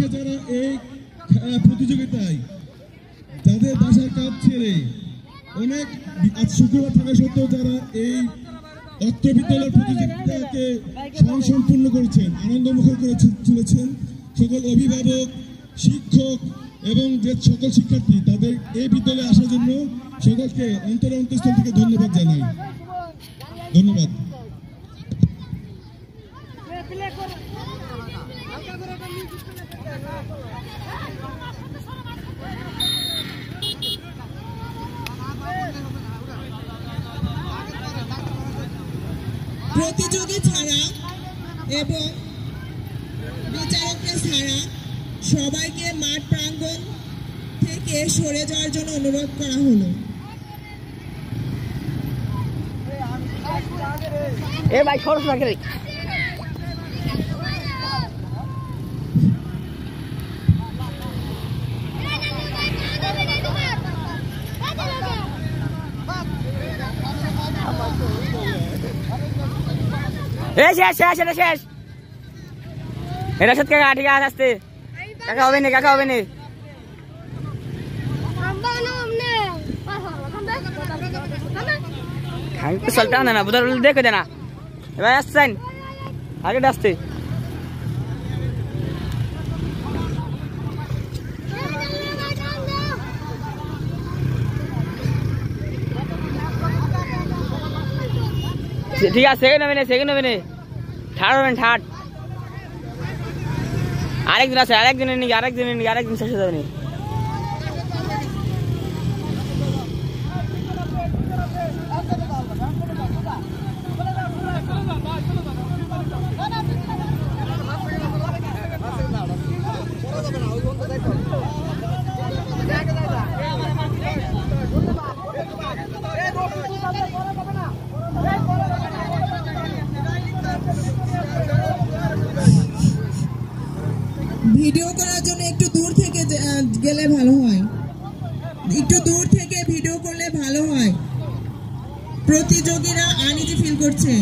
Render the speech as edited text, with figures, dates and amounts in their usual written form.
আজকে যারা এই প্রতিযোগিতায় যাদের বাসার কাজ ছেড়ে অনেক আজ শুক্রবার থাকা সত্ত্বেও যারা এই অত্র বিদ্যালয় প্রতিযোগিতাকে সম্পূর্ণ করেছেন, আনন্দমুখর করে তুলেছেন, সকল অভিভাবক, শিক্ষক এবং যে সকল শিক্ষার্থী তাদের এই বিদ্যালয়ে আসার জন্য সকলকে অন্তঃস্থল থেকে ধন্যবাদ জানাই। ধন্যবাদ। প্রতিযোগী ছাড়া এবং বিচারকরা ছাড়া সবাইকে মাঠ প্রাঙ্গণ থেকে সরে যাওয়ার জন্য অনুরোধ করা হলো। এ ভাই খরচ না করে শেষ এটা সত্যি কাকা ঠিক আছে আসতে কাকা হবে না চলতে না বুধার দেখে দেনা এবার আসছেন আগে আসতে ঠিক আছে সেকেন্ড হবে না থার্ড হবেন থার্ড আরেকদিন আছে আরেকদিন শেষ হয়ে যাবে না ভিডিও করার জন্য একটু দূর থেকে গেলে ভালো হয়, একটু দূর থেকে ভিডিও করলে ভালো হয়। প্রতিযোগীরা আনইজি ফিল করছে।